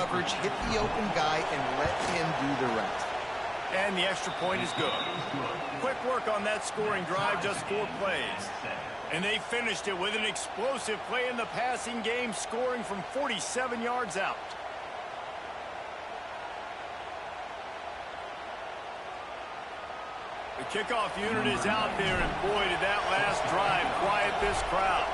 coverage, hit the open guy, and let him do the rest. And the extra point is good. Quick work on that scoring drive, just 4 plays. And they finished it with an explosive play in the passing game, scoring from 47 yards out. The kickoff unit is out there, and boy, did that last drive quiet this crowd.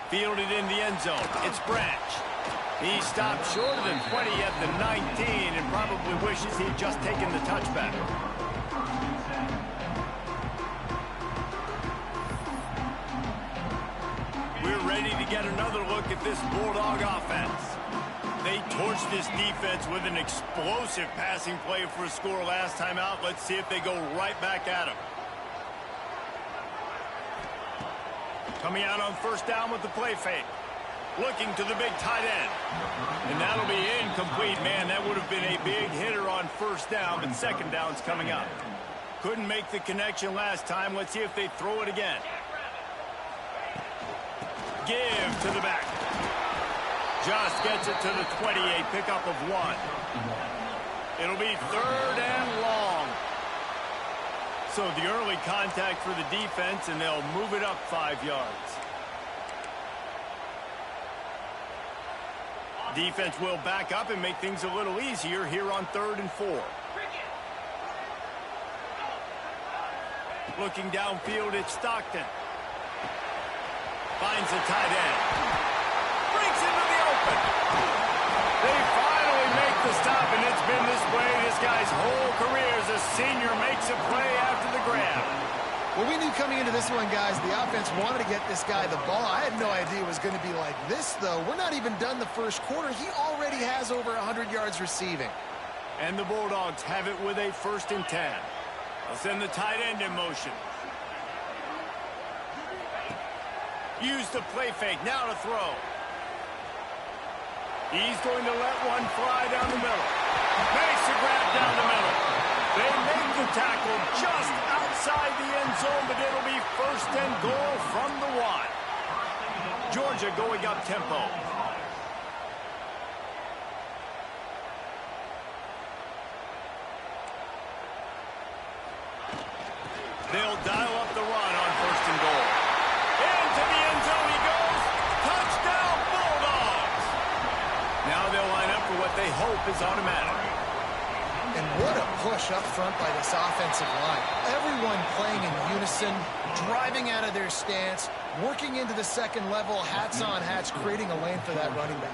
Fielded in the end zone. It's Branch. He stopped short of the 20 at the 19 and probably wishes he'd just taken the touchback. We're ready to get another look at this Bulldog offense. They torched this defense with an explosive passing play for a score last time out. Let's see if they go right back at him. Coming out on first down with the play fake. Looking to the big tight end. And that'll be incomplete. Man, that would have been a big hitter on first down, but second down's coming up. Couldn't make the connection last time. Let's see if they throw it again. Give to the back. Just gets it to the 28, pickup of 1. It'll be 3rd and long. So the early contact for the defense, and they'll move it up 5 yards. Defense will back up and make things a little easier here on 3rd and 4. Looking downfield, it's Stockton. Finds the tight end. Breaks into the open. They finally make the stop, and it's been this way this guy's whole career as a senior makes a play after the grab. Well, we knew coming into this one, guys, the offense wanted to get this guy the ball. I had no idea it was going to be like this, though. We're not even done the first quarter. He already has over 100 yards receiving. And the Bulldogs have it with a 1st and 10. They'll send the tight end in motion. Use the play fake. Now to throw. He's going to let one fly down the middle. Makes the grab down the middle. They make the tackle just outside the end zone, but it'll be 1st and goal from the 1. Georgia going up tempo. They'll dial up the run on 1st and goal. Into the end zone he goes. Touchdown, Bulldogs. Now they'll line up for what they hope is automatic. And what a push up front by this offensive line. Everyone playing in unison, driving out of their stance, working into the second level, hats on hats, creating a lane for that running back.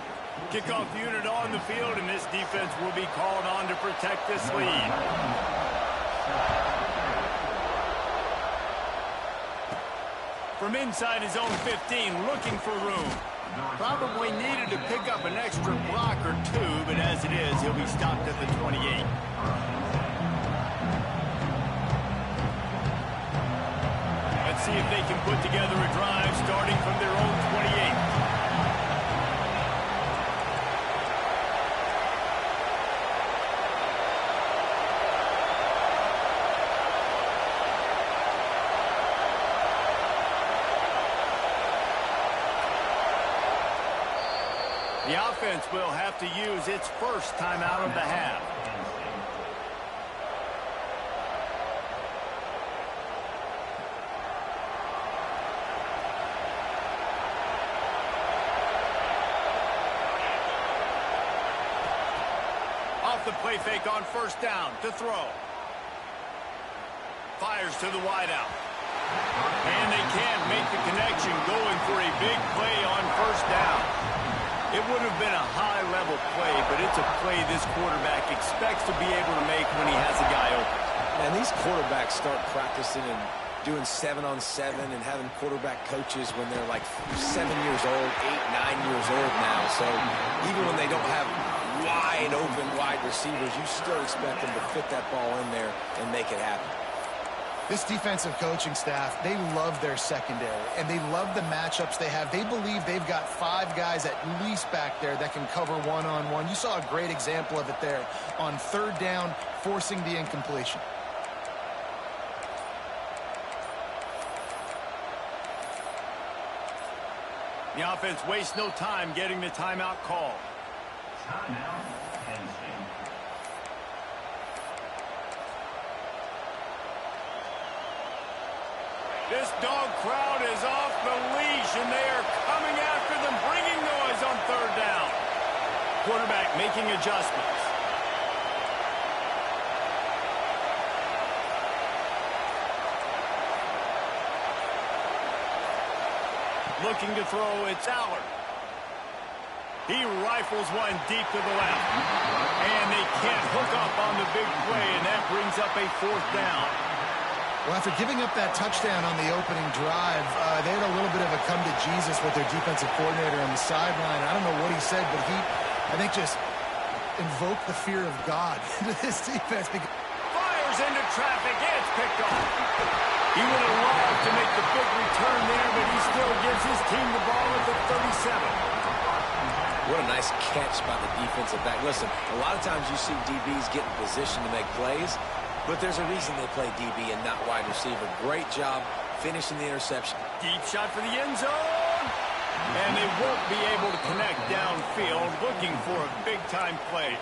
Kickoff unit on the field, and this defense will be called on to protect this lead. From inside his own 15, looking for room. Probably needed to pick up an extra block or 2, but as it is, he'll be stopped at the 28. Let's see if they can put together a drive starting from their own 28. The offense will have to use its first timeout of the half. Off the play fake on first down to throw. Fires to the wideout. And they can't make the connection, going for a big play on first down. It would have been a high-level play, but it's a play this quarterback expects to be able to make when he has a guy open. And these quarterbacks start practicing and doing 7-on-7 and having quarterback coaches when they're like 7 years old, 8, 9 years old now. So even when they don't have wide receivers, you still expect them to fit that ball in there and make it happen. This defensive coaching staff, they love their secondary, and they love the matchups they have. They believe they've got 5 guys at least back there that can cover one-on-one. You saw a great example of it there on third down, forcing the incompletion. The offense wastes no time getting the timeout call. Timeout, NC. This dog crowd is off the leash, and they are coming after them, bringing noise on third down. Quarterback making adjustments. Looking to throw, it's Allard. He rifles one deep to the left. And they can't hook up on the big play, and that brings up a fourth down. Well, after giving up that touchdown on the opening drive, they had a little bit of a come-to-Jesus with their defensive coordinator on the sideline. I don't know what he said, but he, I think, just invoked the fear of God into this defense. Fires into traffic, and it's picked off. He would have loved to make the big return there, but he still gives his team the ball at the 37. What a nice catch by the defensive back. Listen, a lot of times you see DBs get in position to make plays, but there's a reason they play DB and not wide receiver. Great job finishing the interception. Deep shot for the end zone. And they won't be able to connect downfield, looking for a big-time play.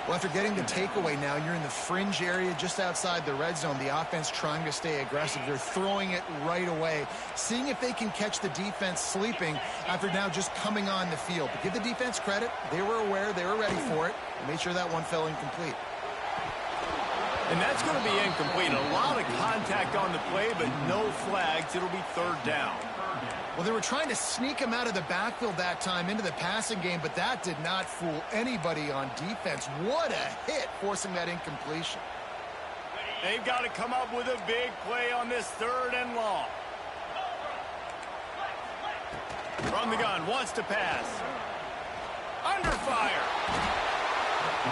Well, after getting the takeaway now, you're in the fringe area just outside the red zone. The offense trying to stay aggressive. They're throwing it right away, seeing if they can catch the defense sleeping after now just coming on the field. But give the defense credit. They were aware. They were ready for it. And made sure that one fell incomplete. And that's going to be incomplete. A lot of contact on the play, but no flags. It'll be third down. Well, they were trying to sneak him out of the backfield that time into the passing game, but that did not fool anybody on defense. What a hit, forcing that incompletion. They've got to come up with a big play on this third and long. From the gun, wants to pass. Under fire.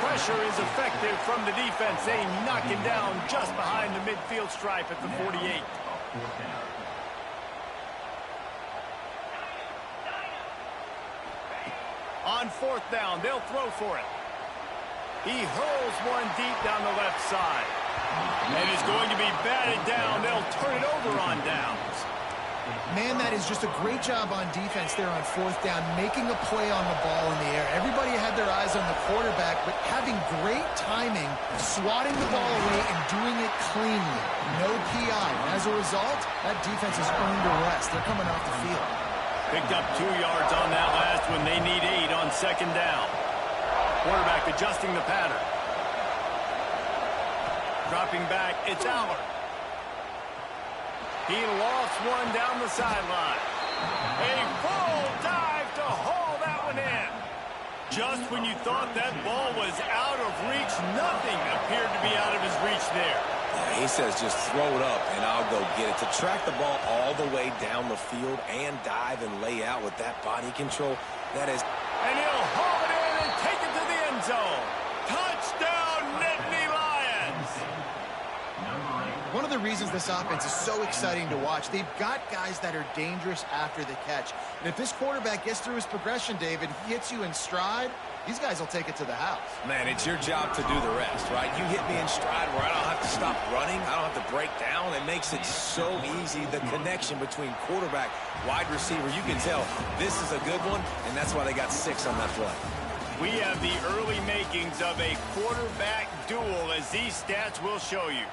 Pressure is effective from the defense. They knock him down just behind the midfield stripe at the 48. On fourth down, they'll throw for it. He hurls one deep down the left side. And it's going to be batted down. They'll turn it over on downs. Man, that is just a great job on defense there on fourth down, making a play on the ball in the air. Everybody had their eyes on the quarterback, but having great timing, swatting the ball away and doing it cleanly. No PI. And as a result, that defense has earned a rest. They're coming off the field. Picked up 2 yards on that last one. They need 8 on second down. Quarterback adjusting the pattern. Dropping back, it's Allard. He lofts one down the sideline. A full dive to haul that one in. Just when you thought that ball was out of reach, nothing appeared to be out of his reach there. He says just throw it up and I'll go get it. To track the ball all the way down the field and dive and lay out with that body control, that is... And he'll haul it in and take it to the end zone. Touchdown, Nittany Lions! One of the reasons this offense is so exciting to watch, they've got guys that are dangerous after the catch. And if this quarterback gets through his progression, David, he hits you in stride, these guys will take it to the house. Man, it's your job to do the rest, right? You hit me in stride where I don't have to stop running. I don't have to break down. It makes it so easy, the connection between quarterback, wide receiver. You can tell this is a good one, and that's why they got 6 on that play. We have the early makings of a quarterback duel, as these stats will show you.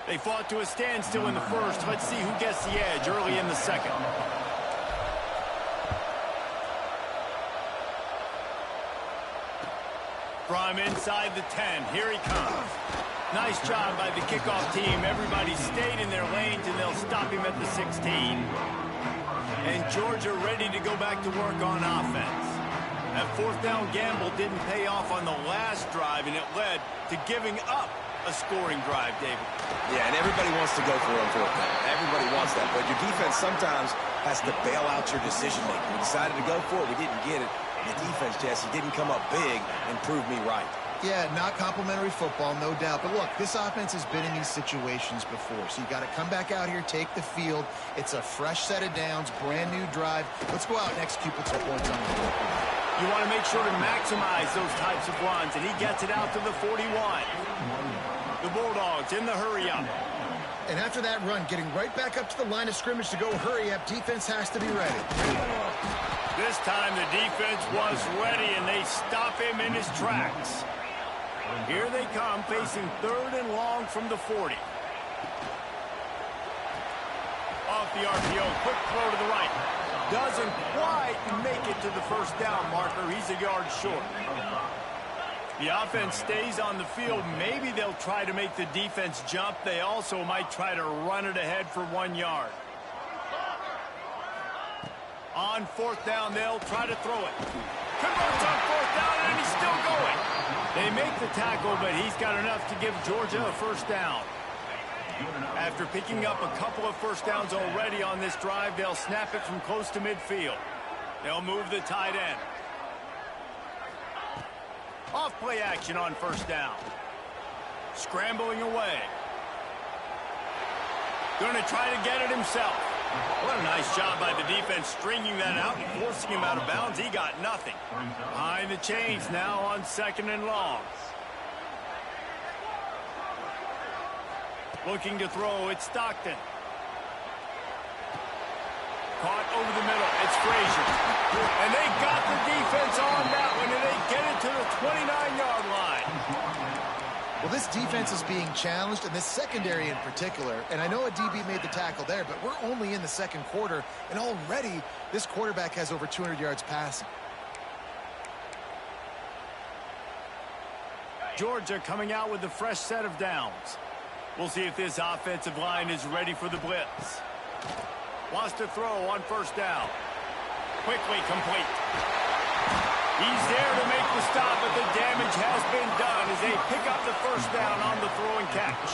They fought to a standstill in the first. Let's see who gets the edge early in the second. From inside the 10, here he comes. Nice job by the kickoff team. Everybody stayed in their lanes, and they'll stop him at the 16. And Georgia ready to go back to work on offense. That fourth down gamble didn't pay off on the last drive, and it led to giving up a scoring drive, David. Yeah, and everybody wants to go for it on fourth down. Everybody wants that, but your defense sometimes has to bail out your decision-making. We decided to go for it. We didn't get it. The defense, Jesse, didn't come up big and prove me right. Yeah, not complimentary football, no doubt. But look, this offense has been in these situations before. So you got to come back out here, take the field. It's a fresh set of downs, brand new drive. Let's go out and execute with some points on the board. You want to make sure to maximize those types of runs, and he gets it out to the 41. The Bulldogs in the hurry-up. And after that run, getting right back up to the line of scrimmage to go hurry up, defense has to be ready. This time the defense was ready, and they stop him in his tracks. Here they come, facing 3rd and long from the 40. Off the RPO, quick throw to the right. Doesn't quite make it to the first down marker. He's a yard short. The offense stays on the field. Maybe they'll try to make the defense jump. They also might try to run it ahead for 1 yard. On 4th down, they'll try to throw it. Converts on 4th down, and he's still going. They make the tackle, but he's got enough to give Georgia a first down. After picking up a couple of first downs already on this drive, they'll snap it from close to midfield. They'll move the tight end. Off play action on 1st down. Scrambling away. Going to try to get it himself. What a nice job by the defense stringing that out and forcing him out of bounds. He got nothing. Behind the chains now on 2nd and long. Looking to throw, it's Stockton. Caught over the middle, it's Frazier. And they got the defense on that one, and they get it to the 29-yard line. Well, this defense is being challenged, and this secondary in particular. And I know a DB made the tackle there, but we're only in the 2nd quarter, and already this quarterback has over 200 yards passing. Georgia coming out with a fresh set of downs. We'll see if this offensive line is ready for the blitz. Wants to throw on 1st down. Quickly complete. He's there to make the stop, but the damage has been done as they pick up the 1st down on the throw and catch.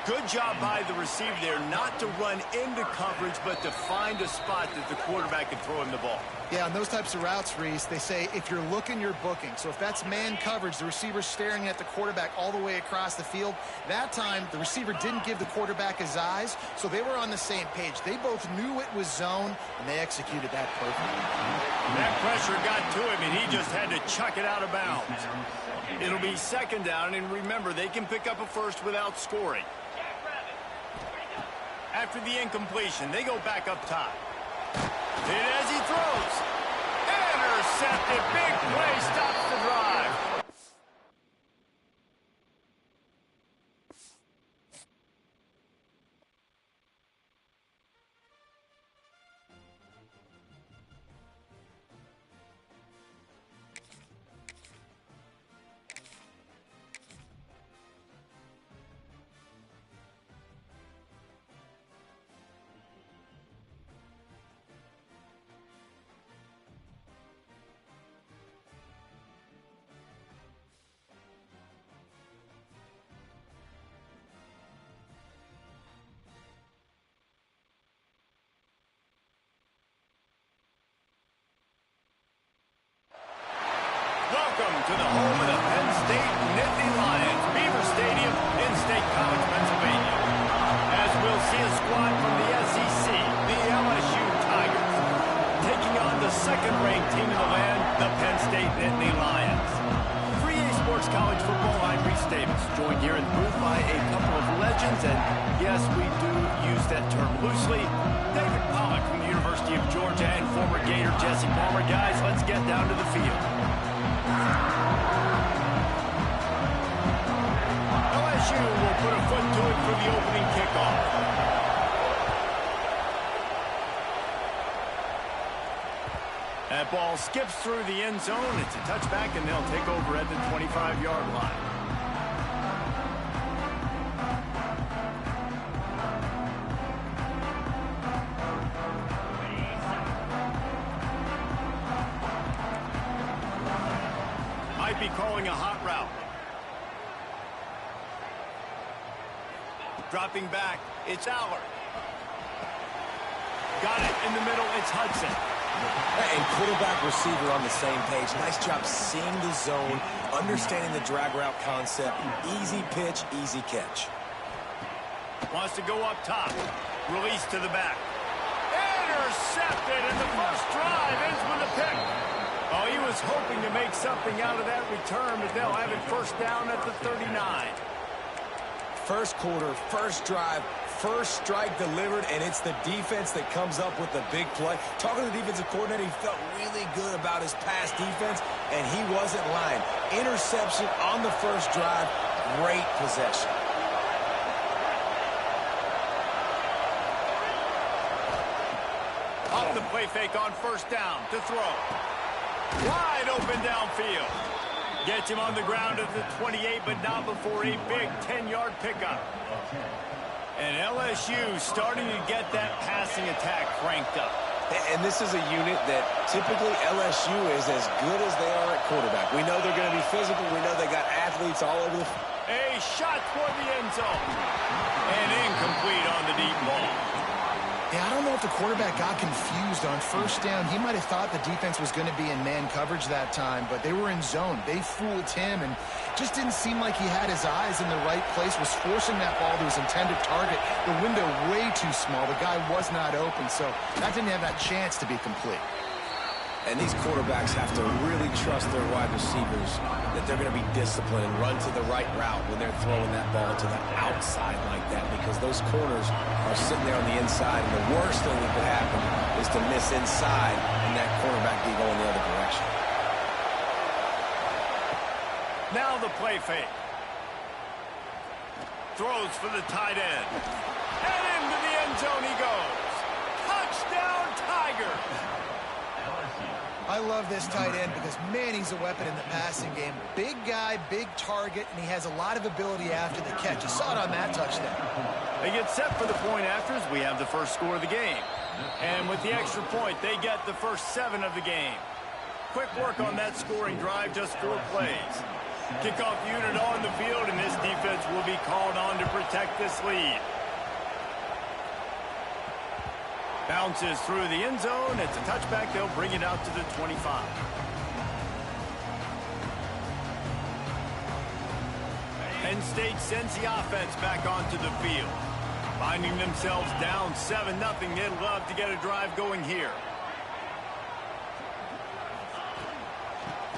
Good job by the receiver there not to run into coverage, but to find a spot that the quarterback can throw him the ball. Yeah, on those types of routes, Reese, they say if you're looking, you're booking. So if that's man coverage, the receiver's staring at the quarterback all the way across the field. That time, the receiver didn't give the quarterback his eyes, so they were on the same page. They both knew it was zone, and they executed that perfectly. That pressure got to him, and he just had to chuck it out of bounds. It'll be 2nd down, and remember, they can pick up a first without scoring. After the incompletion, they go back up top. And as he throws, intercepted. Big play stops the drive. Welcome to the home of the Penn State Nittany Lions, Beaver Stadium in State College, Pennsylvania. As we'll see a squad from the SEC, the LSU Tigers, taking on the 2nd-ranked team in the land, the Penn State Nittany Lions. 3A Sports College Football, I'm Reese Davis, joined here in the booth by a couple of legends, and yes, we do use that term loosely. David Pollock from the University of Georgia and former Gator Jesse Palmer. Guys, let's get down to the field. LSU will put a foot to it for the opening kickoff. That ball skips through the end zone. It's a touchback, and they'll take over at the 25-yard line. Might be calling a hot route. Dropping back, it's Aller. Got it in the middle, it's Hudson. And quarterback, receiver on the same page. Nice job seeing the zone, understanding the drag route concept. Easy pitch, easy catch. Wants to go up top. Release to the back. Intercepted, and the first drive ends with a pick. Oh, he was hoping to make something out of that return, but they'll have it 1st down at the 39. First quarter, first drive, first strike delivered, and it's the defense that comes up with the big play. Talking to the defensive coordinator, he felt really good about his pass defense, and he wasn't lying. Interception on the first drive, great possession. Off the play fake on first down to throw. Wide open downfield. Gets him on the ground at the 28, but not before a big 10-yard pickup. And LSU starting to get that passing attack cranked up. And this is a unit that typically LSU is as good as they are at quarterback. We know they're going to be physical. We know they got athletes all over the field. A shot toward the end zone. And incomplete on the deep ball. Yeah, I don't know if the quarterback got confused on first down. He might have thought the defense was going to be in man coverage that time, but they were in zone. They fooled him and just didn't seem like he had his eyes in the right place, was forcing that ball to his intended target. The window way too small. The guy was not open, so that didn't have that chance to be complete. And these quarterbacks have to really trust their wide receivers that they're going to be disciplined and run to the right route when they're throwing that ball to the outside like that, because those corners are sitting there on the inside, and the worst thing that could happen is to miss inside and that cornerback be going the other direction. Now the play fake. Throws for the tight end. And into the end zone he goes. Touchdown, Tigers! I love this tight end because, man, he's a weapon in the passing game. Big guy, big target, and he has a lot of ability after the catch. You saw it on that touchdown. They get set for the point afters. We have the first score of the game. And with the extra point, they get the first 7 of the game. Quick work on that scoring drive, just 4 plays. Kickoff unit on the field, and this defense will be called on to protect this lead. Bounces through the end zone. It's a touchback. They'll bring it out to the 25. Penn State sends the offense back onto the field. Finding themselves down 7-0. They'd love to get a drive going here.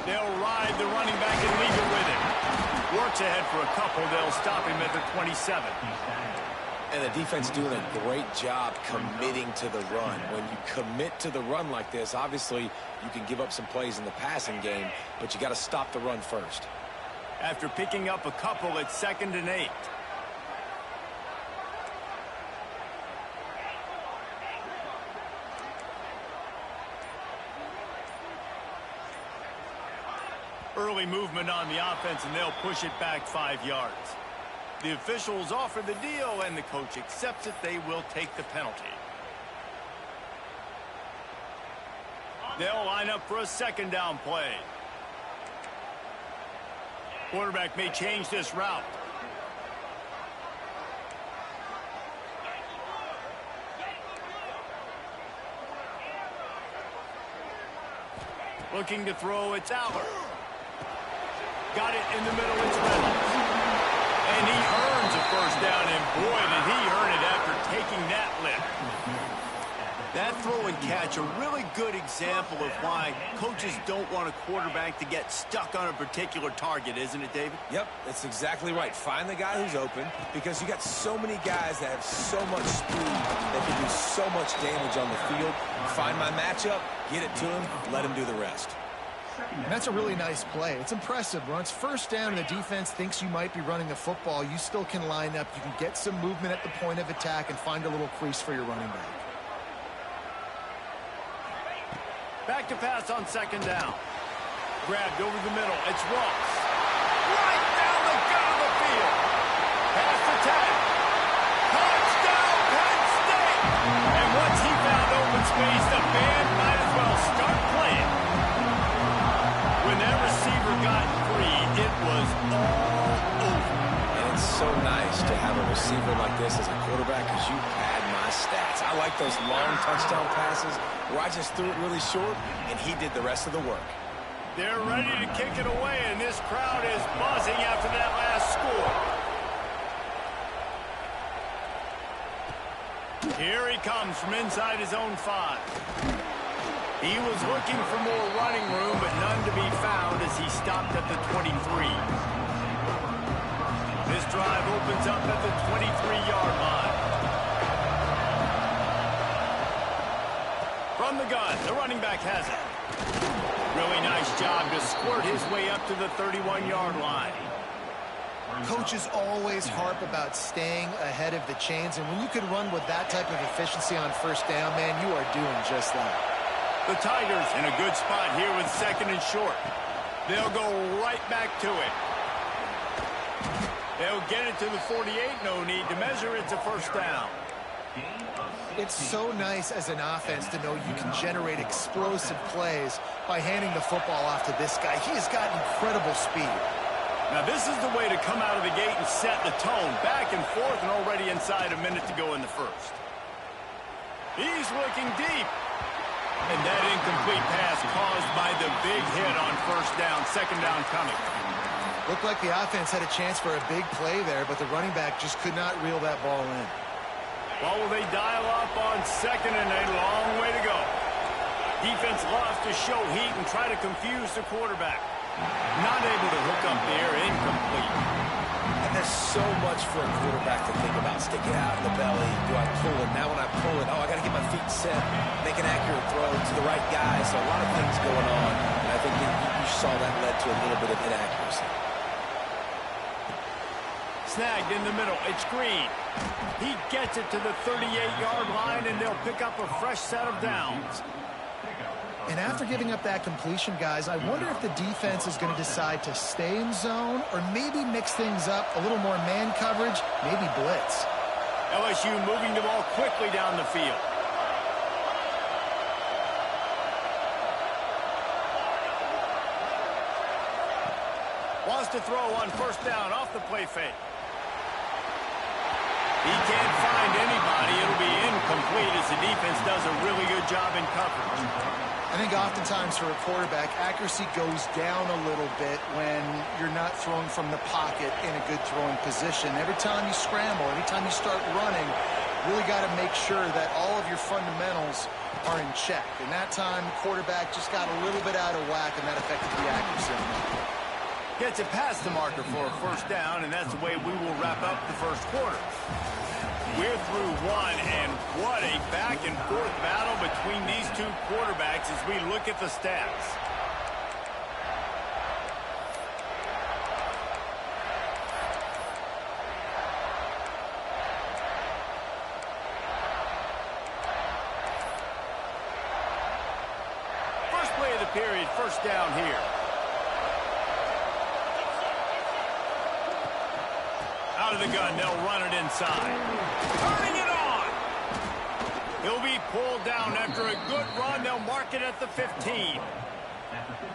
They'll ride the running back and leave it with him. Works ahead for a couple. They'll stop him at the 27. And the defense doing a great job committing to the run. When you commit to the run like this, obviously you can give up some plays in the passing game, but you got to stop the run first. After picking up a couple, it's 2nd and 8. Early movement on the offense, and they'll push it back 5 yards. The officials offer the deal, and the coach accepts it. They will take the penalty. They'll line up for a 2nd down play. Quarterback may change this route. Looking to throw, it's Aller. Got it in the middle, it's Reynolds. And he earns a first down, and boy, did he earn it after taking that lift. That throw and catch, a really good example of why coaches don't want a quarterback to get stuck on a particular target, isn't it, David? Yep, that's exactly right. Find the guy who's open, because you got so many guys that have so much speed that can do so much damage on the field. Find my matchup, get it to him, let him do the rest. And that's a really nice play. It's impressive. When it's first down and the defense thinks you might be running the football, you still can line up. You can get some movement at the point of attack and find a little crease for your running back. Back to pass on 2nd down. Grabbed over the middle. It's Ross. Right down the gut of the field. Pass attack. Touchdown, Penn State. And once he found open space, the band might as well start playing. When that receiver got free, it was all over. And it's so nice to have a receiver like this as a quarterback, because you pad my stats. I like those long touchdown passes where I just threw it really short, and he did the rest of the work. They're ready to kick it away, and this crowd is buzzing after that last score. Here he comes from inside his own 5. He was looking for more running room, but none to be found as he stopped at the 23. This drive opens up at the 23-yard line. From the gun, the running back has it. Really nice job to squirt his way up to the 31-yard line. Coaches always harp about staying ahead of the chains, and when you can run with that type of efficiency on first down, man, you are doing just that. The Tigers in a good spot here with 2nd and short. They'll go right back to it. They'll get it to the 48. No need to measure. It's a first down. It's so nice as an offense to know you can generate explosive plays by handing the football off to this guy. He has got incredible speed. Now, this is the way to come out of the gate and set the tone. Back and forth and already inside a minute to go in the first. He's looking deep. And that incomplete pass caused by the big hit on first down. 2nd down coming. Looked like the offense had a chance for a big play there, but the running back just could not reel that ball in. Well, will they dial up on 2nd and a long way to go? Defense loves to show heat and try to confuse the quarterback. Not able to hook up there, incomplete. And there's so much for a quarterback to think about. Stick it out in the belly. Do I pull it? Now when I pull it, I got to get my feet set. Make an accurate throw to the right guy. So a lot of things going on. And I think that you saw that led to a little bit of inaccuracy. Snagged in the middle. It's Green. He gets it to the 38-yard line, and they'll pick up a fresh set of downs. And after giving up that completion, guys, I wonder if the defense is going to decide to stay in zone or maybe mix things up, a little more man coverage, maybe blitz. LSU moving the ball quickly down the field. Wants to throw on first down off the play fake. He can't find anybody. It'll be incomplete as the defense does a really good job in coverage. I think oftentimes for a quarterback, accuracy goes down a little bit when you're not throwing from the pocket in a good throwing position. Every time you scramble, every time you start running, really got to make sure that all of your fundamentals are in check. And that time, the quarterback just got a little bit out of whack, and that affected the accuracy. Gets it past the marker for a first down, and that's the way we will wrap up the first quarter. We're through one, and what a back-and-forth battle between these two quarterbacks as we look at the stats. First play of the period, first down here. Out of the gun, they'll run it inside. Turning it on! He'll be pulled down after a good run. They'll mark it at the 15.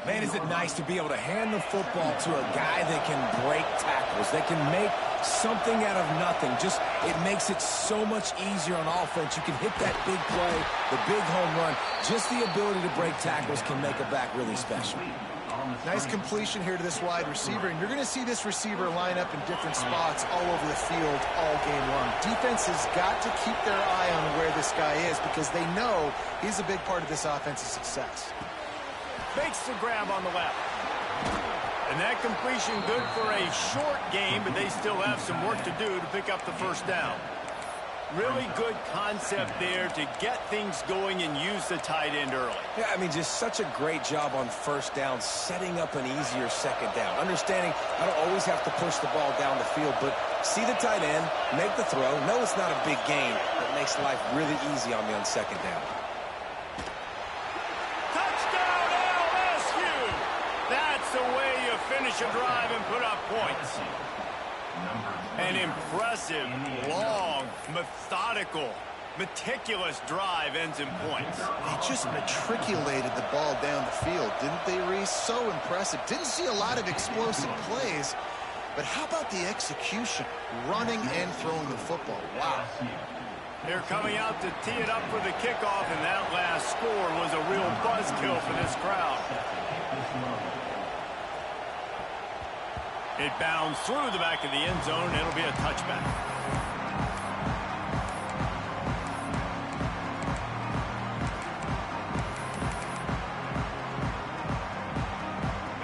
Man, is it nice to be able to hand the football to a guy that can break tackles, that can make something out of nothing. Just, it makes it so much easier on offense. You can hit that big play, the big home run. Just the ability to break tackles can make a back really special. Nice completion here to this wide receiver, and you're going to see this receiver line up in different spots all over the field all game long. Defense has got to keep their eye on where this guy is because they know he's a big part of this offense's success. Makes the grab on the left. And that completion good for a short game, but they still have some work to do to pick up the first down. Really good concept there to get things going and use the tight end early. Yeah, I mean, just such a great job on first down, setting up an easier second down. Understanding I don't always have to push the ball down the field, but see the tight end, make the throw. No, it's not a big gain, but makes life really easy on me on second down. Touchdown, LSU! That's the way you finish a drive and put up points. An impressive, long, methodical, meticulous drive ends in points. They just matriculated the ball down the field, didn't they, Reese? So impressive. Didn't see a lot of explosive plays, but how about the execution? Running and throwing the football. Wow. They're coming out to tee it up for the kickoff, and that last score was a real buzzkill for this crowd. It bounds through the back of the end zone, and it'll be a touchback.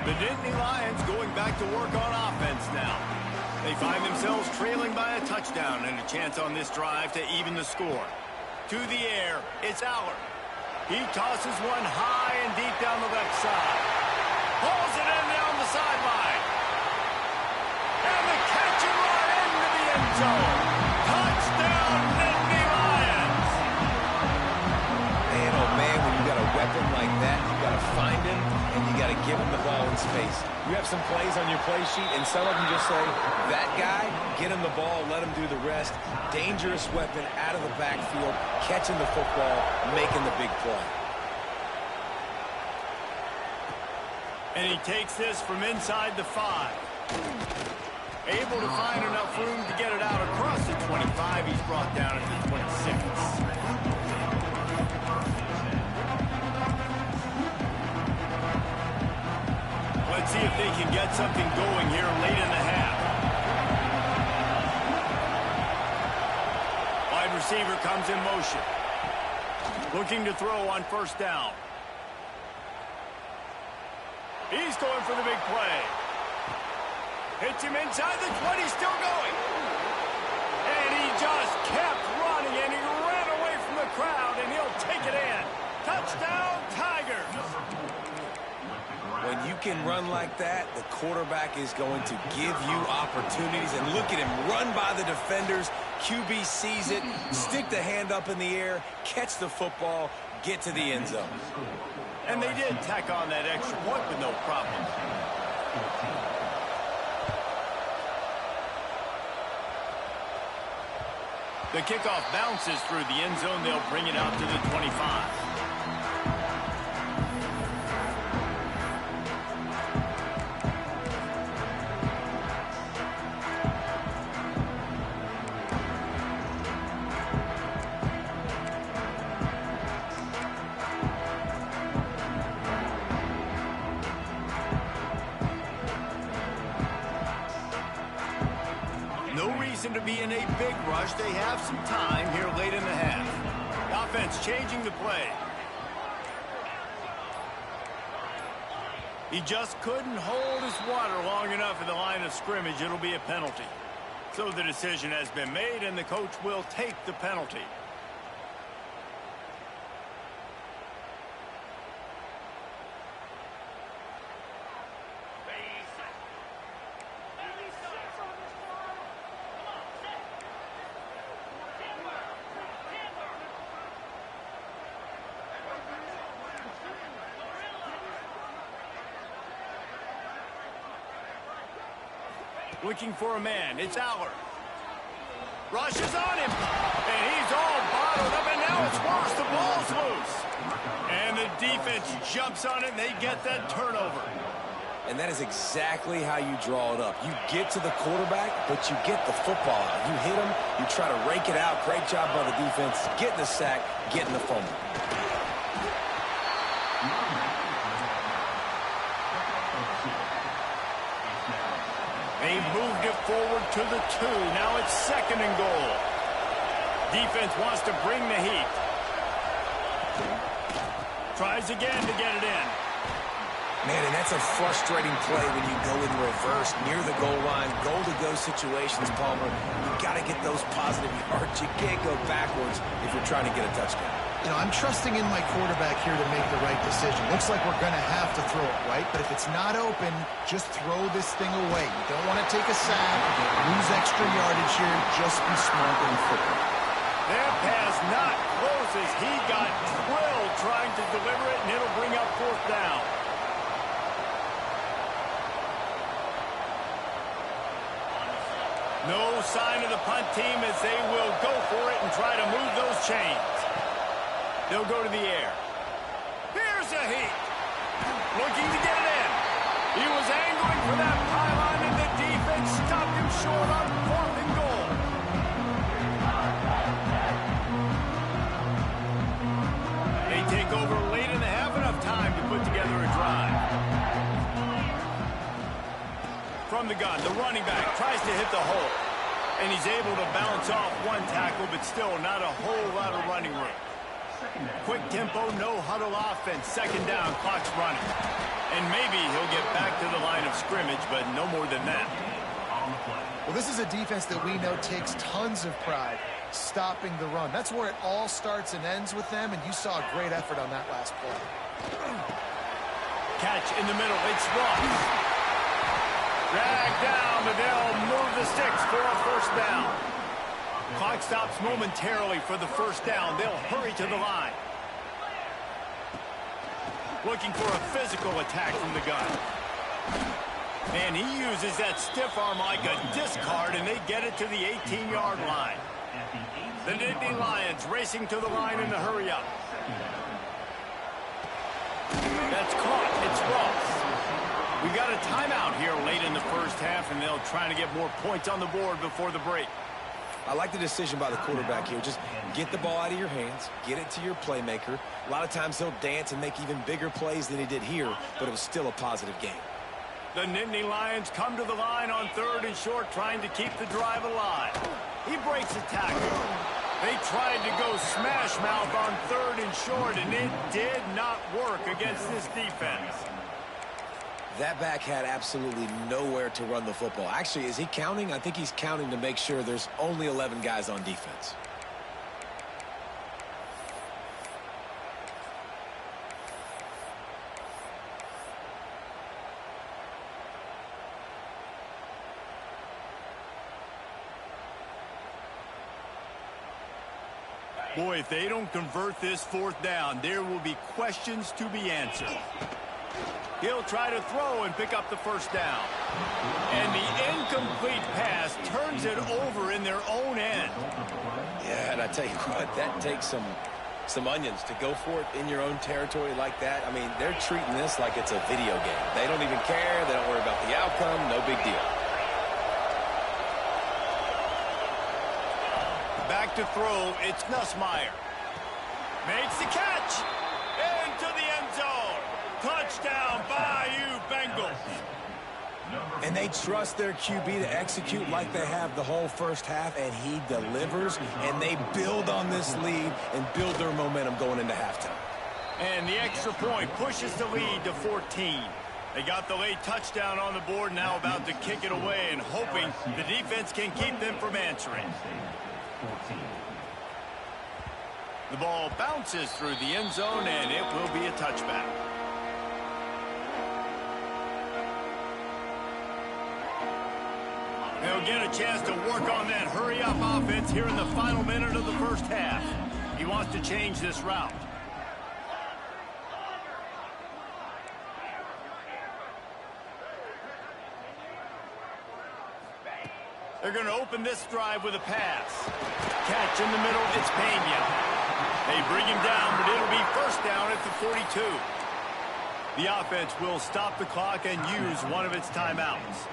The Nittany Lions going back to work on offense now. They find themselves trailing by a touchdown and a chance on this drive to even the score. To the air, it's Aller. He tosses one high and deep down the left side. Pulls it in down the sideline. And the catch and run into the end zone. Touchdown, Nittany Lions! Man, oh man, when you got a weapon like that, you got to find him and you got to give him the ball in space. You have some plays on your play sheet, and some of them just say, that guy, get him the ball, let him do the rest. Dangerous weapon out of the backfield, catching the football, making the big play. And he takes this from inside the 5. Able to find enough room to get it out across the 25. He's brought down at the 26. Let's see if they can get something going here late in the half. Wide receiver comes in motion. Looking to throw on first down. He's going for the big play. Hits him inside the 20, still going. And he just kept running, and he ran away from the crowd, and he'll take it in. Touchdown, Tigers. When you can run like that, the quarterback is going to give you opportunities. And look at him run by the defenders. QB sees it, stick the hand up in the air, catch the football, get to the end zone. And they did tack on that extra point with no problem. The kickoff bounces through the end zone. They'll bring it out to the 25. No reason to be in a big rush. They have some time here late in the half. Offense changing the play. He just couldn't hold his water long enough in the line of scrimmage. It'll be a penalty. So the decision has been made, and the coach will take the penalty. Looking for a man. It's Aller. Rushes on him. And he's all bottled up, and now it's worse. The ball's loose. And the defense jumps on it, and they get that turnover. And that is exactly how you draw it up. You get to the quarterback, but you get the football out. You hit him, you try to rake it out. Great job by the defense. Getting the sack, getting the fumble. They moved it forward to the 2. Now it's 2nd and goal. Defense wants to bring the heat. Tries again to get it in. Man, and that's a frustrating play when you go in reverse near the goal line. Goal-to-go situations, Palmer. You've got to get those positive yards. You can't go backwards if you're trying to get a touchdown. You know, I'm trusting in my quarterback here to make the right decision. Looks like we're going to have to throw it, right? But if it's not open, just throw this thing away. You don't want to take a sack, lose extra yardage here. Just be smart in football. That pass not close as he got drilled trying to deliver it, and it'll bring up 4th down. No sign of the punt team as they will go for it and try to move those chains. They'll go to the air. Here's a heat. Looking to get it in. He was angling for that pylon, and the defense stopped him short on 4th and goal. They take over late in the half, enough time to put together a drive. From the gun, the running back tries to hit the hole. And he's able to bounce off one tackle, but still not a whole lot of running room. Quick tempo, no huddle offense. 2nd down, clock's running. And maybe he'll get back to the line of scrimmage, but no more than that. On the play. Well, this is a defense that we know takes tons of pride stopping the run. That's where it all starts and ends with them, and you saw a great effort on that last play. Catch in the middle. It's Ross. Drag down, but they'll move the sticks for a first down. Clock stops momentarily for the first down. They'll hurry to the line. Looking for a physical attack from the gun. And he uses that stiff arm like a discard, and they get it to the 18-yard line. The Nittany Lions racing to the line in the hurry-up. That's caught. It's Ross. We got a timeout here late in the first half, and they'll try to get more points on the board before the break. I like the decision by the quarterback here. Just get the ball out of your hands, get it to your playmaker. A lot of times he'll dance and make even bigger plays than he did here, but it was still a positive game. The Nittany Lions come to the line on 3rd and short, trying to keep the drive alive. He breaks a tackle. They tried to go smash mouth on 3rd and short, and it did not work against this defense. That back had absolutely nowhere to run the football. Actually, is he counting? I think he's counting to make sure there's only 11 guys on defense. Boy, if they don't convert this 4th down, there will be questions to be answered. He'll try to throw and pick up the first down. And the incomplete pass turns it over in their own end. Yeah, and I tell you what, that takes some onions to go for it in your own territory like that. I mean, they're treating this like it's a video game. They don't even care. They don't worry about the outcome. No big deal. Back to throw, it's Nussmeier. Makes the catch. Into the end zone. Touchdown, Bayou Bengals. And they trust their QB to execute like they have the whole first half, and he delivers, and they build on this lead and build their momentum going into halftime. And the extra point pushes the lead to 14. They got the late touchdown on the board, now about to kick it away and hoping the defense can keep them from answering. The ball bounces through the end zone, and it will be a touchback. They'll get a chance to work on that hurry-up offense here in the final minute of the first half. He wants to change this route. They're going to open this drive with a pass. Catch in the middle, it's Pena. They bring him down, but it'll be first down at the 42. The offense will stop the clock and use one of its timeouts.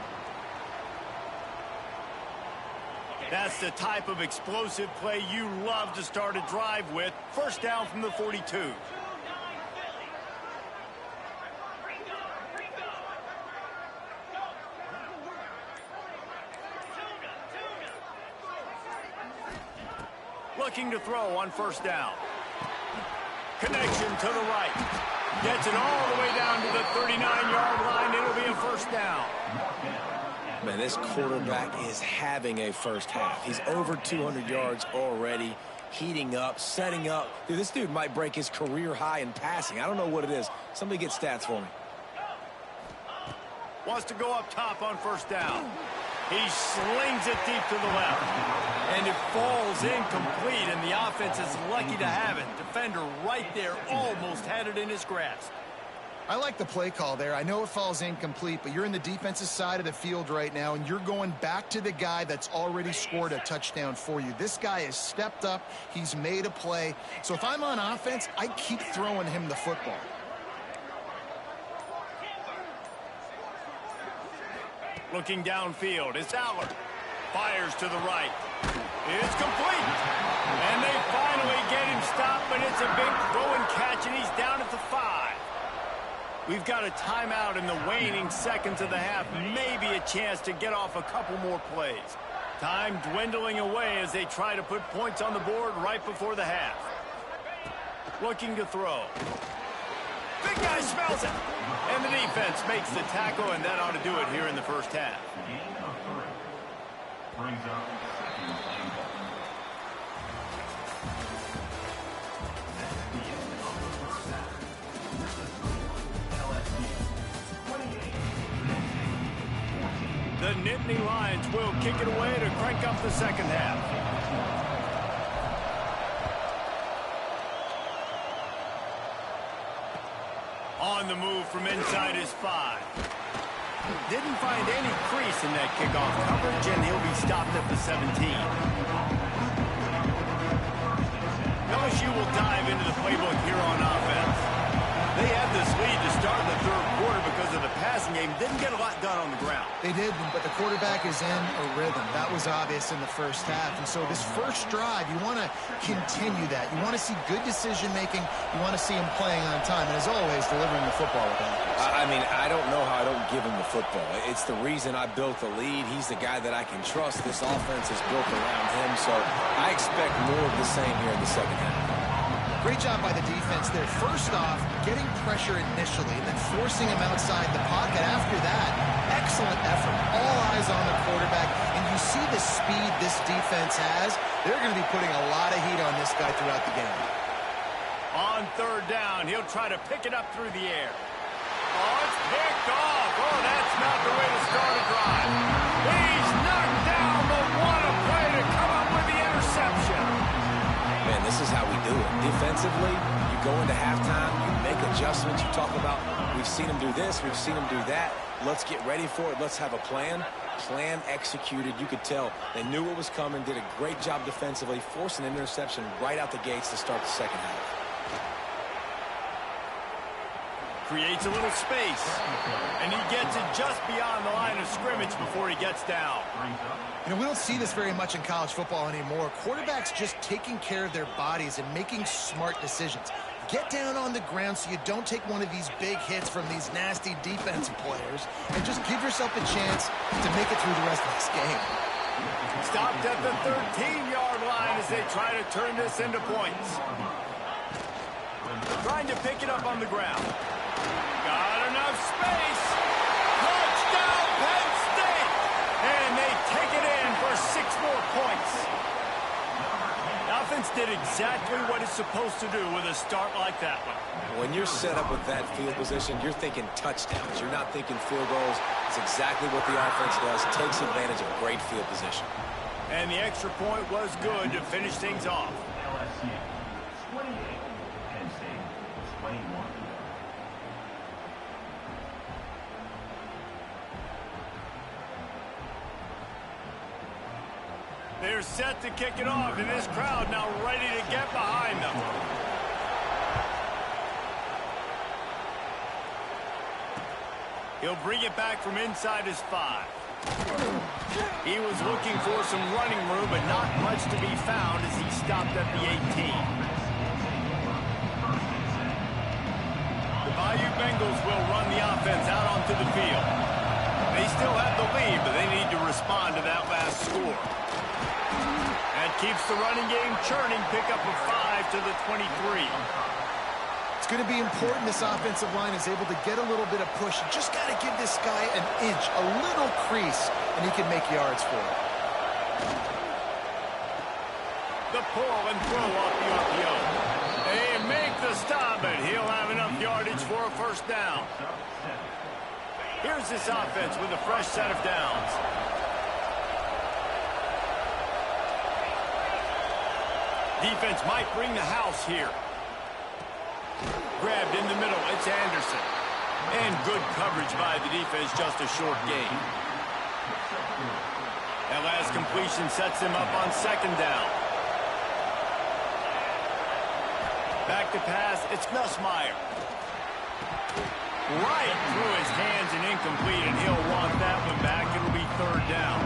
That's the type of explosive play you love to start a drive with. First down from the 42. Looking to throw on first down. Connection to the right. Gets it all the way down to the 39-yard line. It'll be a first down. Man, this quarterback is having a first half. He's over 200 yards already, heating up, setting up. Dude, this dude might break his career high in passing. I don't know what it is. Somebody get stats for me. Wants to go up top on first down. He slings it deep to the left. And it falls incomplete, and the offense is lucky to have it. Defender right there almost had it in his grasp. I like the play call there. I know it falls incomplete, but you're in the defensive side of the field right now, and you're going back to the guy that's already scored a touchdown for you. This guy has stepped up. He's made a play. So if I'm on offense, I keep throwing him the football. Looking downfield, it's Aller. Fires to the right. It's complete. And they finally get him stopped, but it's a big throw and catch, and he's down at the 5. We've got a timeout in the waning seconds of the half. Maybe a chance to get off a couple more plays. Time dwindling away as they try to put points on the board right before the half. Looking to throw. Big guy smells it. And the defense makes the tackle, and that ought to do it here in the first half. brings up second and goal. That's the end of the first half. This is LSU 28, NC 14. The Nittany Lions will kick it away to crank up the second half. On the move from inside his 5. Didn't find any crease in that kickoff coverage, and he'll be stopped at the 17. LSU will dive into the playbook here on offense. They had this lead to start in the third quarter because of the passing game. Didn't get a lot done on the ground. They did, but the quarterback is in a rhythm. That was obvious in the first half. And so this first drive, you want to continue that. You want to see good decision-making. You want to see him playing on time. And as always, delivering the football with that. I mean, I don't know how I don't give him the football. It's the reason I built the lead. He's the guy that I can trust. This offense is built around him. So I expect more of the same here in the second half. Great job by the defense there. First off, getting pressure initially, and then forcing him outside the pocket. After that, excellent effort. All eyes on the quarterback, and you see the speed this defense has. They're going to be putting a lot of heat on this guy throughout the game. On third down, he'll try to pick it up through the air. Oh, it's picked off. Oh, that's not the way to start a drive. He's knocked down, but what a play to come up with the interception. Man, this is how we do it. Defensively, you go into halftime, you make adjustments, you talk about, we've seen them do this, we've seen them do that. Let's get ready for it. Let's have a plan. Plan executed. You could tell they knew what was coming, did a great job defensively, forced an interception right out the gates to start the second half. Creates a little space, and he gets it just beyond the line of scrimmage before he gets down. You know, we don't see this very much in college football anymore. Quarterbacks just taking care of their bodies and making smart decisions. Get down on the ground so you don't take one of these big hits from these nasty defensive players, and just give yourself a chance to make it through the rest of this game. Stopped at the 13-yard line as they try to turn this into points. Trying to pick it up on the ground. Got enough space. Touchdown, Penn State. And they take it in for 6 more points. The offense did exactly what it's supposed to do with a start like that one. When you're set up with that field position, you're thinking touchdowns. You're not thinking field goals. It's exactly what the offense does. Takes advantage of great field position. And the extra point was good to finish things off. LSU 28, Penn State 21. They're set to kick it off, and this crowd now ready to get behind them. He'll bring it back from inside his 5. He was looking for some running room, but not much to be found as he stopped at the 18. The Bayou Bengals will run the offense out onto the field. They still have the lead, but they need to respond to that last score. That keeps the running game churning. Pick up a 5 to the 23. It's going to be important this offensive line is able to get a little bit of push. You just got to give this guy an inch, a little crease, and he can make yards for it. The pull and throw off the RPO. They make the stop, but he'll have enough yardage for a first down. Here's this offense with a fresh set of downs. Defense might bring the house here. Grabbed in the middle, it's Anderson. And good coverage by the defense, just a short gain. That last completion sets him up on second down. Back to pass, it's Nussmeier. Right through his hands and incomplete, and he'll want that one back. It'll be third down.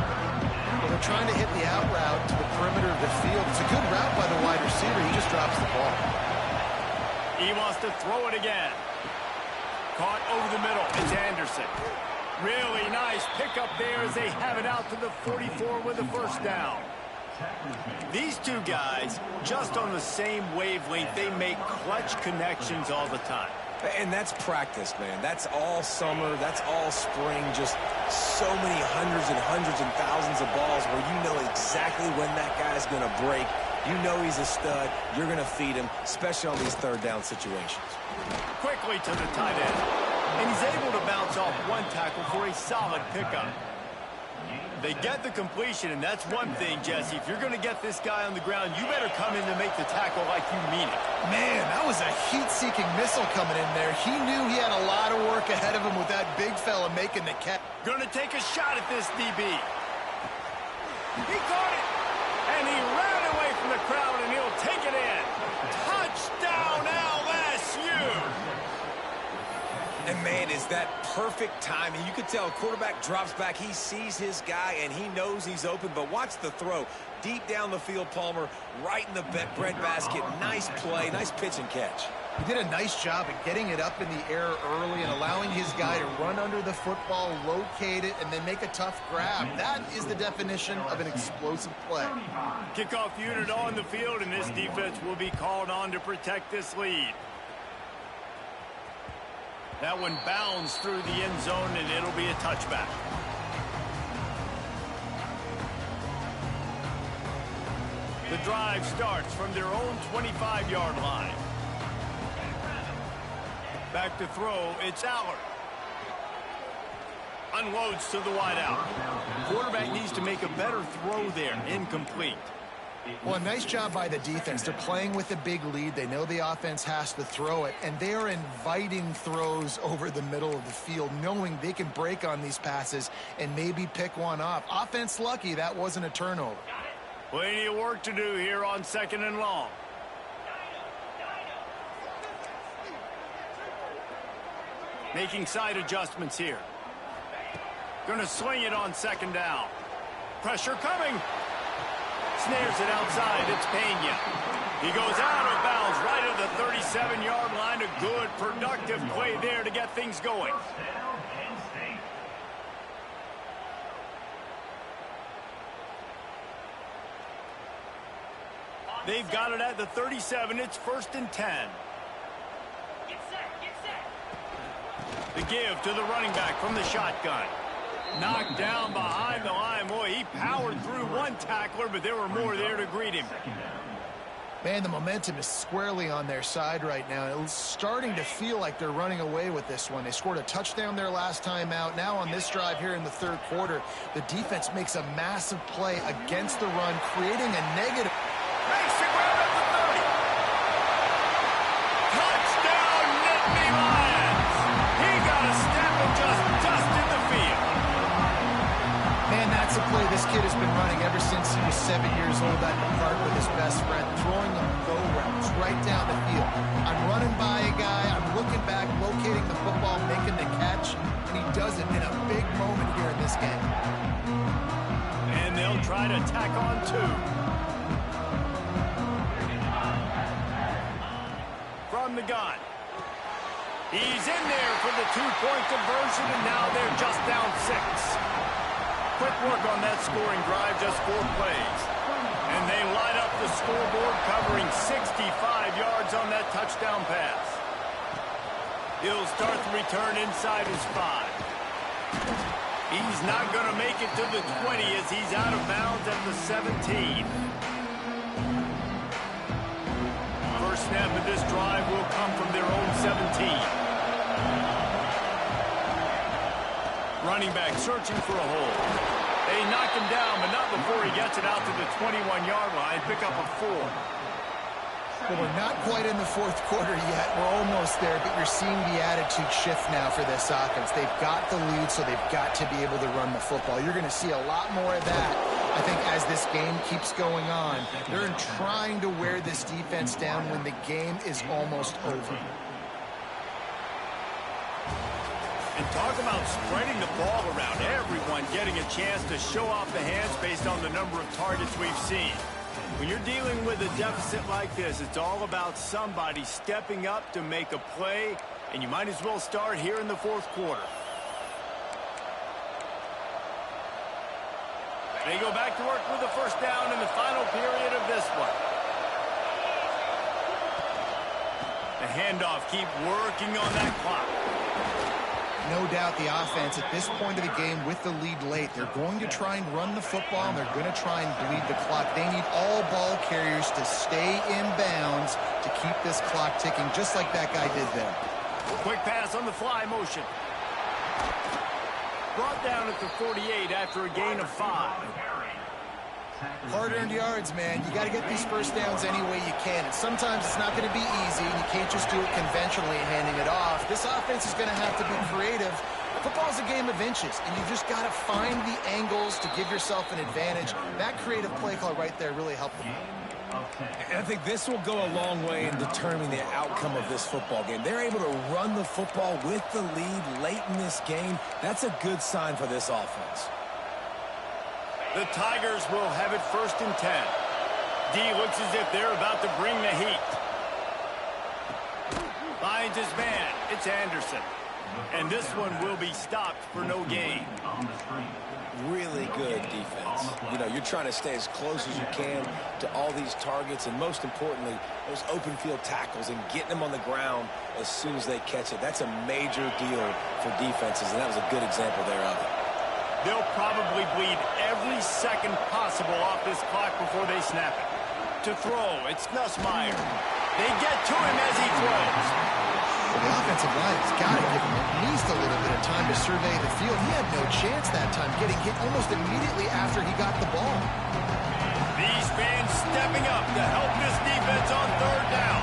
Well, they're trying to hit the out route to the perimeter of the field. It's a good route by the wide receiver. He just drops the ball. He wants to throw it again. Caught over the middle. It's Anderson. Really nice pickup there as they have it out to the 44 with a first down. These two guys, just on the same wavelength, they make clutch connections all the time. And that's practice, man. That's all summer. That's all spring. Just so many hundreds and thousands of balls where you know exactly when that guy's going to break. You know he's a stud. You're going to feed him, especially on these third down situations. Quickly to the tight end. And he's able to bounce off one tackle for a solid pickup. They get the completion, and that's one thing, Jesse. If you're going to get this guy on the ground, you better come in to make the tackle like you mean it. Man, that was a heat-seeking missile coming in there. He knew he had a lot of work ahead of him with that big fella making the catch. Going to take a shot at this DB. He caught it, and he ran away from the crowd, and he'll take it in. Touchdown, LSU! And, man, is that perfect timing. You could tell a quarterback drops back. He sees his guy, and he knows he's open. But watch the throw. Deep down the field, Palmer, right in the breadbasket. Nice play, nice pitch and catch. He did a nice job at getting it up in the air early and allowing his guy to run under the football, locate it, and then make a tough grab. That is the definition of an explosive play. Kickoff unit on the field, and this defense will be called on to protect this lead. That one bounds through the end zone, and it'll be a touchback. The drive starts from their own 25-yard line. Back to throw, it's Allard. Unloads to the wideout. Quarterback needs to make a better throw there. Incomplete. Well, nice job by the defense. They're playing with a big lead. They know the offense has to throw it, and they are inviting throws over the middle of the field, knowing they can break on these passes and maybe pick one off. Offense lucky that wasn't a turnover. Plenty of work to do here on 2nd and long. Making side adjustments here. Going to swing it on 2nd down. Pressure coming. Snares it outside. It's Pena. He goes out of bounds right at the 37-yard line. A good, productive play there to get things going. They've got it at the 37. It's 1st and 10. The give to the running back from the shotgun. Knocked down behind the line. Boy, he powered through one tackler, but there were more there to greet him. Man, the momentum is squarely on their side right now. It's starting to feel like they're running away with this one. They scored a touchdown their last time out. Now on this drive here in the 3rd quarter, the defense makes a massive play against the run, creating a negative. Makes the grab at the 30. Touchdown, Nittany Lions. He got a step and just dusted the field. Man, that's a play this kid has been running ever since he was 7 years old out in the park with his best friend, throwing them go routes right down the field. I'm running by a guy, I'm looking back, locating the football, making the catch, and he does it in a big moment here in this game. And they'll try to tack on 2. From the gun. He's in there for the 2-point conversion, and now they're just down 6. Quick work on that scoring drive, just 4 plays. And they light up the scoreboard, covering 65 yards on that touchdown pass. He'll start the return inside his 5. He's not going to make it to the 20 as he's out of bounds at the 17. First snap of this drive will come from their own 17. Running back searching for a hole. They knock him down, but not before he gets it out to the 21-yard line. Pick up a 4. Well, we're not quite in the 4th quarter yet. We're almost there, but you're seeing the attitude shift now for this offense. They've got the lead, so they've got to be able to run the football. You're going to see a lot more of that, I think, as this game keeps going on. They're trying to wear this defense down when the game is almost over. And talk about spreading the ball around. Everyone getting a chance to show off the hands based on the number of targets we've seen. When you're dealing with a deficit like this, it's all about somebody stepping up to make a play, and you might as well start here in the 4th quarter. They go back to work with the 1st down in the final period of this one. The handoff, keep working on that clock. No doubt the offense at this point of the game with the lead late, they're going to try and run the football, and they're going to try and bleed the clock. They need all ball carriers to stay in bounds to keep this clock ticking, just like that guy did there. Quick pass on the fly motion. Brought down at the 48 after a gain of 5. Hard-earned yards, man. You got to get these first downs any way you can. And sometimes it's not going to be easy, and you can't just do it conventionally and handing it off. This offense is going to have to be creative. Football's a game of inches, and you just got to find the angles to give yourself an advantage. That creative play call right there really helped them. And I think this will go a long way in determining the outcome of this football game. They're able to run the football with the lead late in this game. That's a good sign for this offense. The Tigers will have it 1st and 10. D looks as if they're about to bring the heat. Finds his man. It's Anderson. And this one will be stopped for no gain. Really good defense. You know, you're trying to stay as close as you can to all these targets, and most importantly, those open field tackles and getting them on the ground as soon as they catch it. That's a major deal for defenses, and that was a good example there of it. They'll probably bleed every second possible off this clock before they snap it. To throw, it's Nussmeier. They get to him as he throws. Well, the offensive line has got to give him at least a little bit of time to survey the field. He had no chance that time, getting hit almost immediately after he got the ball. These fans stepping up to help this defense on 3rd down.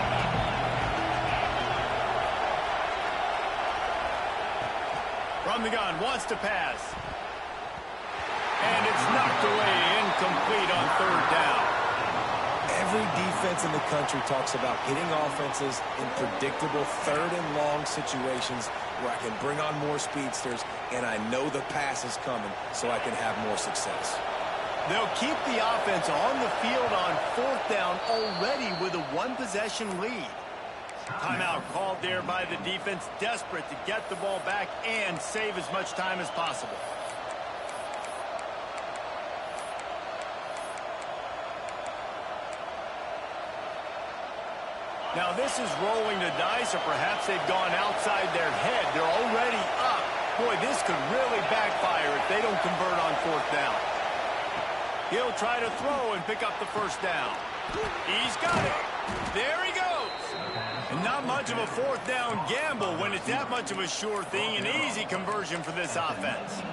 From the gun, wants to pass. And it's knocked away, incomplete on 3rd down. Every defense in the country talks about getting offenses in predictable 3rd and long situations where I can bring on more speedsters and I know the pass is coming so I can have more success. They'll keep the offense on the field on 4th down already with a 1-possession lead. Timeout called there by the defense, desperate to get the ball back and save as much time as possible. Now this is rolling the dice, or perhaps they've gone outside their head. They're already up. Boy, this could really backfire if they don't convert on 4th down. He'll try to throw and pick up the 1st down. He's got it. There he goes. And not much of a 4th down gamble when it's that much of a sure thing. An easy conversion for this offense.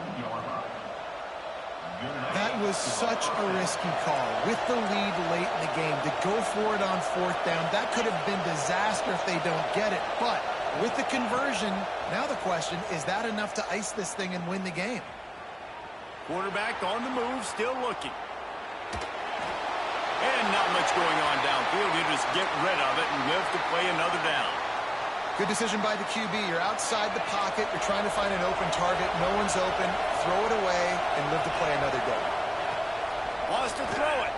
That was such a risky call. With the lead late in the game, to go for it on 4th down, that could have been disaster if they don't get it. But with the conversion, now the question, is that enough to ice this thing and win the game? Quarterback on the move, still looking. And not much going on downfield. You just get rid of it and live to play another down. Good decision by the QB. You're outside the pocket. You're trying to find an open target. No one's open. Throw it away and live to play another day. Wants to throw it.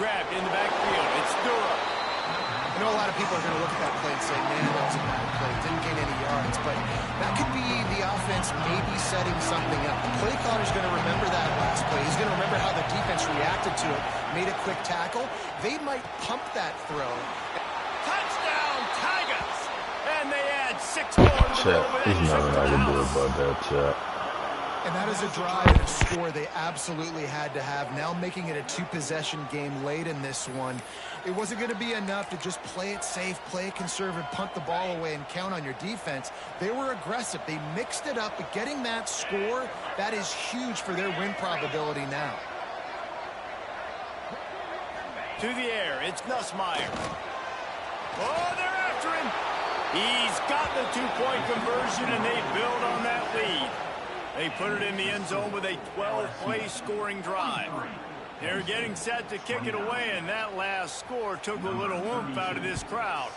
Grabbed in the backfield. It's Durham. I know a lot of people are going to look at that play and say, man, that was a bad play. Didn't gain any yards. But that could be the offense maybe setting something up. The play caller's going to remember that last play. He's going to remember how the defense reacted to it, made a quick tackle. They might pump that throw. Touchdown, Tigers! And they add 6 more to the Chat, road. there's nothing I can do about that, chat. And that is a drive and a score they absolutely had to have. Now making it a 2-possession game late in this one. It wasn't going to be enough to just play it safe, play it conservative, punt the ball away, and count on your defense. They were aggressive. They mixed it up, but getting that score, that is huge for their win probability now. To the air, it's Nussmeier. Oh, they're after him. He's got the 2-point conversion, and they build on that lead. They put it in the end zone with a 12-play scoring drive. They're getting set to kick it away, and that last score took a little oomph out of this crowd.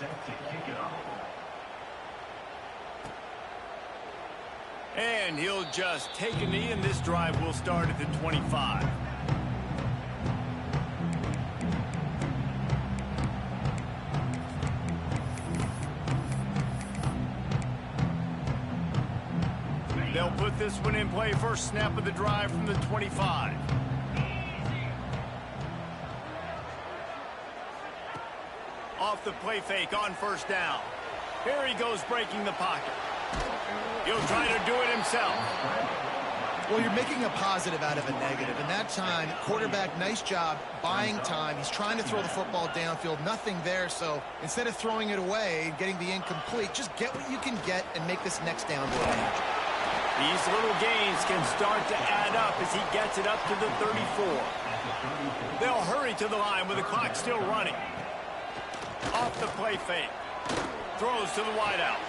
And he'll just take a knee, and this drive will start at the 25. They'll put this one in play. First snap of the drive from the 25. Off off the play fake on first down. Here he goes breaking the pocket. He'll try to do it himself. Well, you're making a positive out of a negative. And that time, quarterback, nice job buying time. He's trying to throw the football downfield. Nothing there. So instead of throwing it away and getting the incomplete, just get what you can get and make this next down more manageable. These little gains can start to add up as he gets it up to the 34. They'll hurry to the line with the clock still running. Off the play fake. Throws to the wideout.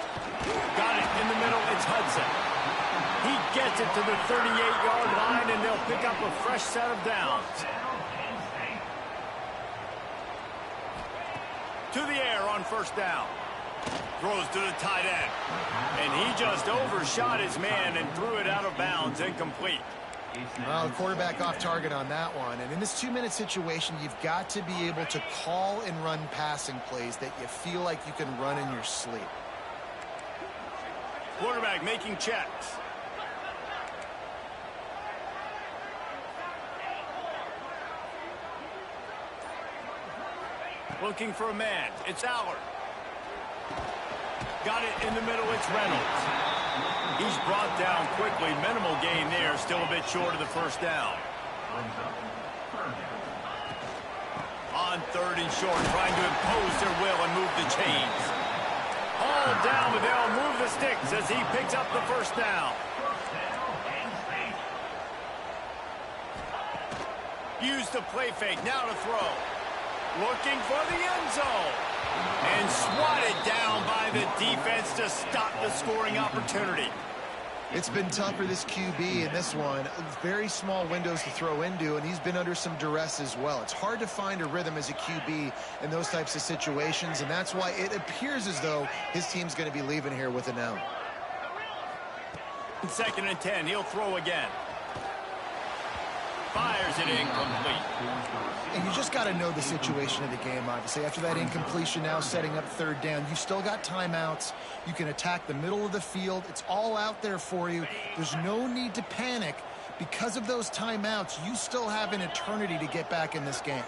Got it in the middle. It's Hudson. He gets it to the 38-yard line, and they'll pick up a fresh set of downs. To the air on first down. Throws to the tight end. And he just overshot his man and threw it out of bounds, incomplete. Well, the quarterback off target on that one. And in this 2-minute situation, you've got to be able to call and run passing plays that you feel like you can run in your sleep. Quarterback making checks. Looking for a man. It's Allard. Got it in the middle. It's Reynolds. He's brought down quickly. Minimal gain there. Still a bit short of the first down. On third and short, trying to impose their will and move the chains. All down, but they'll move the sticks as he picks up the first down. Use the play fake. Now to throw. Looking for the end zone. And swatted down by the defense to stop the scoring opportunity. It's been tough for this QB in this one. Very small windows to throw into, and he's been under some duress as well. It's hard to find a rhythm as a QB in those types of situations, and that's why it appears as though his team's going to be leaving here with an L. 2nd and 10. He'll throw again. Fires it incomplete. And you just got to know the situation of the game, obviously. After that incompletion, now setting up third down, you've still got timeouts. You can attack the middle of the field. It's all out there for you. There's no need to panic. Because of those timeouts, you still have an eternity to get back in this game.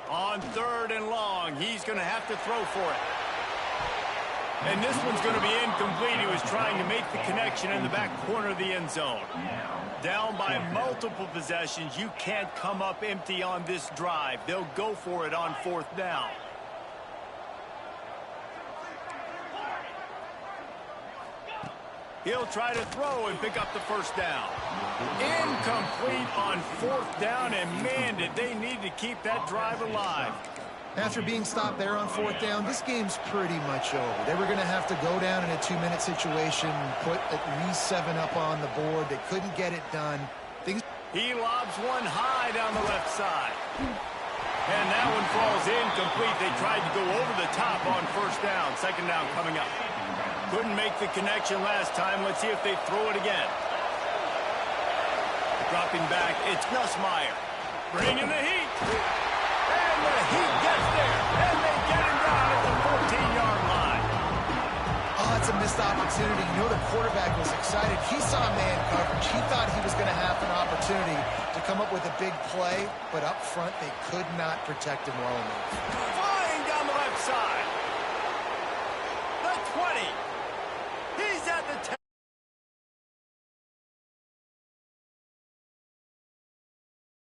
On third and long, he's going to have to throw for it. And this one's going to be incomplete. He was trying to make the connection in the back corner of the end zone. Down by multiple possessions, you can't come up empty on this drive. They'll go for it on fourth down. He'll try to throw and pick up the first down. Incomplete on fourth down, and man, did they need to keep that drive alive. After being stopped there on fourth down, this game's pretty much over. They were going to have to go down in a 2-minute situation, put at least 7 up on the board. They couldn't get it done. He lobs one high down the left side. And that one falls incomplete. They tried to go over the top on first down. 2nd down coming up. Couldn't make the connection last time. Let's see if they throw it again. Dropping back, it's Nussmeier. Bringing the heat. And the heat gets there. And they get him down at the 14-yard line. Oh, it's a missed opportunity. You know the quarterback was excited. He saw man coverage. He thought he was going to have an opportunity to come up with a big play. But up front, they could not protect him well enough. Flying down the left side. The 20.